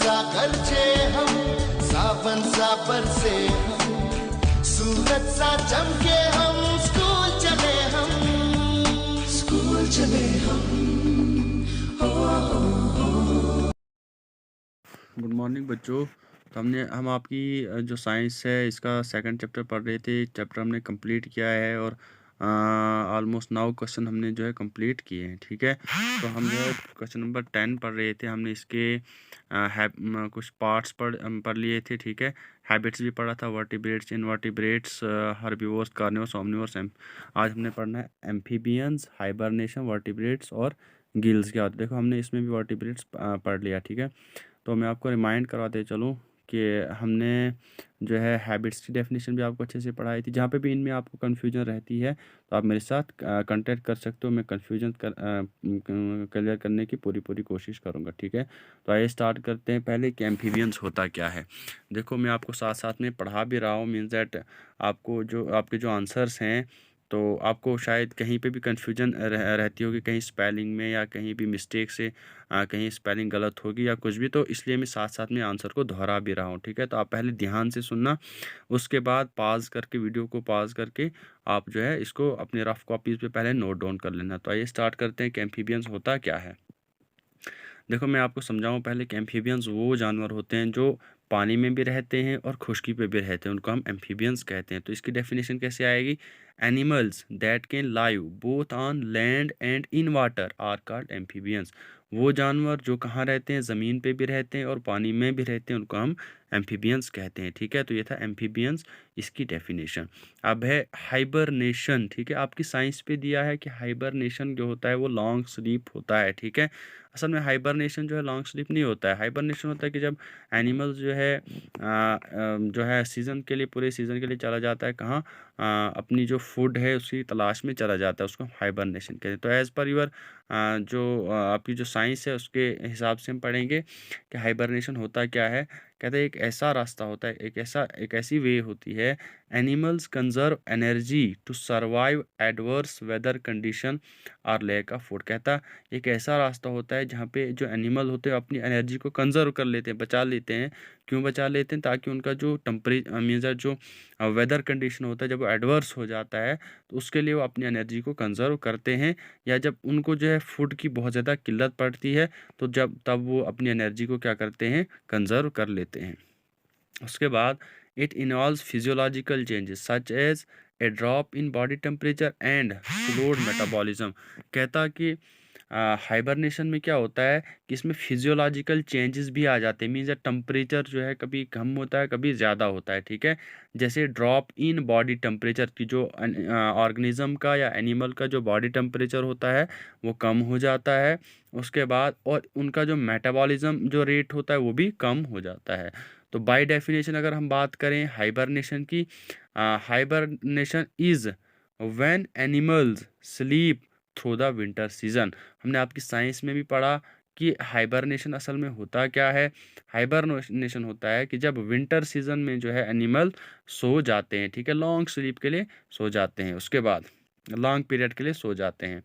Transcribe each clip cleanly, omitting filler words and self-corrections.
सा गरजे हम, सावन सा बरसे हम, सूरज सा चमके हम, स्कूल चले हम, स्कूल चले हम। गुड मॉर्निंग बच्चों। तो हम आपकी जो साइंस है इसका सेकंड चैप्टर पढ़ रहे थे। चैप्टर हमने कंप्लीट किया है और ऑलमोस्ट 9 क्वेश्चन हमने जो है कंप्लीट किए हैं। ठीक है, तो हम जो है क्वेश्चन नंबर 10 पढ़ रहे थे। हमने इसके कुछ पार्ट्स पढ़ लिए थे। ठीक है, हैबिट्स भी पढ़ा था, vertebrates, invertebrates, herbivores, carnivores, omnivores. आज हमने पढ़ना है एम्फीबियंस, हाइबरनेशन, वर्टिब्रेट्स और गिल्स क्या होते हैं। देखो हमने इसमें भी वर्टिब्रेट्स पढ़ लिया। ठीक है, तो मैं आपको रिमाइंड करवाते चलूँ कि हमने जो है हैबिट्स की डेफिनेशन भी आपको अच्छे से पढ़ाई थी। जहाँ पे भी इनमें आपको कन्फ्यूजन रहती है तो आप मेरे साथ कांटेक्ट कर सकते हो। मैं कन्फ्यूजन क्लियर करने की पूरी कोशिश करूँगा। ठीक है, तो आइए स्टार्ट करते हैं। पहले कि एम्फीबियंस होता क्या है। देखो मैं आपको साथ साथ में पढ़ा भी रहा हूँ, मीन्स दैट आपको जो आपके जो आंसर्स हैं तो आपको शायद कहीं पे भी कन्फ्यूजन रहती होगी, कहीं स्पेलिंग में या कहीं भी मिस्टेक से कहीं स्पेलिंग गलत होगी या कुछ भी, तो इसलिए मैं साथ साथ में आंसर को दोहरा भी रहा हूँ। ठीक है, तो आप पहले ध्यान से सुनना, उसके बाद पॉज करके वीडियो को पॉज करके आप जो है इसको अपने रफ कॉपीज़ पे पहले नोट डाउन कर लेना। तो आइए स्टार्ट करते हैं कि एम्फीबियंस होता क्या है। देखो मैं आपको समझाऊँ पहले कि एम्फीबियंस वो जानवर होते हैं जो पानी में भी रहते हैं और खुश्की पे भी रहते हैं, उनको हम एम्फीबियंस कहते हैं। तो इसकी डेफिनेशन कैसे आएगी। Animals that can live both on land and in water are called amphibians. वो जानवर जो कहाँ रहते हैं, ज़मीन पे भी रहते हैं और पानी में भी रहते हैं, उनको हम एम्फीबियंस कहते हैं। ठीक है, तो ये था एम्फीबियंस, इसकी डेफिनेशन। अब है हाइबरनेशन। ठीक है, आपकी साइंस पे दिया है कि हाइबरनेशन जो होता है वो लॉन्ग स्लीप होता है। ठीक है, असल में हाइबरनेशन जो है लॉन्ग स्लीप नहीं होता है। हाइबरनेशन होता है कि जब एनिमल्स जो है सीज़न के लिए, पूरे सीज़न के लिए चला जाता है कहाँ, अपनी जो फूड है उसकी तलाश में चला जाता है, उसको हाइबरनेशन कहते हैं। तो एज़ पर यूर आपकी जो साइंस है उसके हिसाब से हम पढ़ेंगे कि हाइबरनेशन होता क्या है। कहते हैं एक ऐसा रास्ता होता है, एक ऐसी वे होती है, animals conserve energy to survive adverse weather condition और लैक ऑफ फूड। कहता एक ऐसा रास्ता होता है जहाँ पे जो एनिमल होते हैं अपनी एनर्जी को कंजर्व कर लेते हैं, बचा लेते हैं। क्यों बचा लेते हैं, ताकि उनका जो टेम्परेचर जो वेदर कंडीशन होता है जब वो एडवर्स हो जाता है तो उसके लिए वो अपनी एनर्जी को कंजर्व करते हैं। या जब उनको जो है फूड की बहुत ज़्यादा किल्लत पड़ती है तो तब वो अपनी एनर्जी को क्या करते हैं, कंजर्व कर लेते हैं। उसके बाद it involves physiological changes such as a drop in body temperature and slowed metabolism. कहता कि हाइबरनेशन में क्या होता है कि इसमें फिजियोलॉजिकल चेंजेस भी आ जाते हैं। मीन्स टेम्परेचर जो है कभी कम होता है कभी ज़्यादा होता है। ठीक है, जैसे ड्रॉप इन बॉडी टेम्परेचर की जो ऑर्गेनिज्म का या एनिमल का जो बॉडी टेम्परेचर होता है वो कम हो जाता है। उसके बाद और उनका जो मेटाबॉलिज्म जो रेट होता है वो भी कम हो जाता है। तो बाय डेफिनेशन अगर हम बात करें हाइबरनेशन की, hibernation is when animals sleep through the winter season. हमने आपकी साइंस में भी पढ़ा कि हाइबरनेशन असल में होता क्या है। हाइबरनेशन होता है कि जब विंटर सीजन में जो है एनिमल सो जाते हैं। ठीक है, लॉन्ग स्लीप के लिए सो जाते हैं, उसके बाद लॉन्ग पीरियड के लिए सो जाते हैं।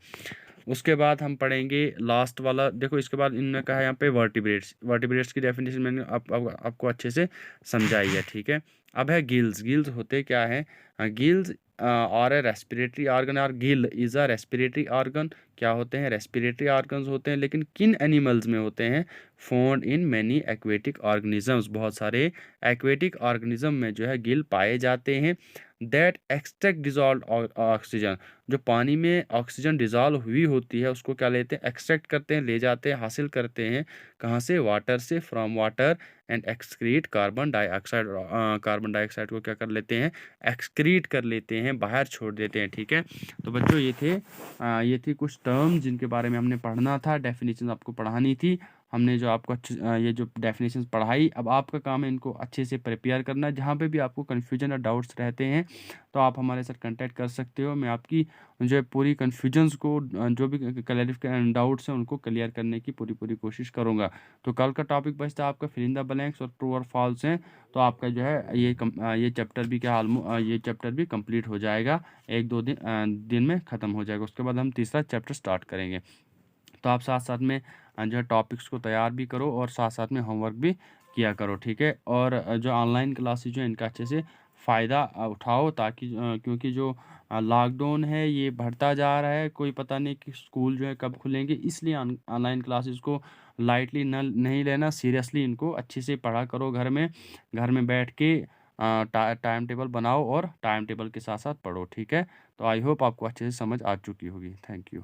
उसके बाद हम पढ़ेंगे लास्ट वाला। देखो इसके बाद इन्होंने कहा यहाँ पे वर्टिब्रेट्स की डेफिनेशन मैंने आपको अच्छे से समझाई है। ठीक है, अब है गिल्स। गिल्स होते क्या है। गिल्स और ए रेस्पिरेटरी ऑर्गन और Gill is a respiratory organ. क्या होते हैं, रेस्पिरेटरी ऑर्गन्स होते हैं, लेकिन किन एनिमल्स में होते हैं, found in many aquatic organisms. बहुत सारे एक्वेटिक ऑर्गेनिज्म में जो है गिल पाए जाते हैं। That extract dissolve oxygen. जो पानी में ऑक्सीजन डिजॉल्व हुई होती है उसको क्या लेते हैं, एक्सट्रैक्ट करते हैं, ले जाते हैं, हासिल करते हैं। कहाँ से, वाटर से, from water and excrete carbon dioxide. Carbon dioxide को क्या कर लेते हैं, एक्सक्रीट कर लेते हैं, बाहर छोड़ देते हैं। ठीक है, तो बच्चों ये थे कुछ टर्म्स जिनके बारे में हमने पढ़ना था, डेफिनेशन आपको पढ़ानी थी। हमने जो आपको ये जो डेफिनेशंस पढ़ाई, अब आपका काम है इनको अच्छे से प्रिपेयर करना। जहाँ पे भी आपको कन्फ्यूजन और डाउट्स रहते हैं तो आप हमारे साथ कांटेक्ट कर सकते हो। मैं आपकी जो है पूरी कन्फ्यूजन्स को, जो भी क्लैरिफिकेशन डाउट्स हैं उनको क्लियर करने की पूरी कोशिश करूँगा। तो कल का टॉपिक बचता है आपका फिल इन द ब्लैंक्स और ट्रू और फॉल्स हैं। तो आपका जो है ये चैप्टर भी ये चैप्टर भी कंप्लीट हो जाएगा, 1-2 दिन में ख़त्म हो जाएगा। उसके बाद हम तीसरा चैप्टर स्टार्ट करेंगे। तो आप साथ साथ में जो है टॉपिक्स को तैयार भी करो और साथ साथ में होमवर्क भी किया करो, ठीक है। और जो ऑनलाइन क्लासेस जो है इनका अच्छे से फ़ायदा उठाओ, ताकि क्योंकि जो लॉकडाउन है ये बढ़ता जा रहा है, कोई पता नहीं कि स्कूल जो है कब खुलेंगे, इसलिए ऑनलाइन क्लासेस को लाइटली नहीं लेना, सीरियसली इनको अच्छे से पढ़ा करो घर में बैठ के टाइम टेबल बनाओ और टाइम टेबल के साथ साथ पढ़ो, ठीक है। तो आई होप आपको अच्छे से समझ आ चुकी होगी। Thank you.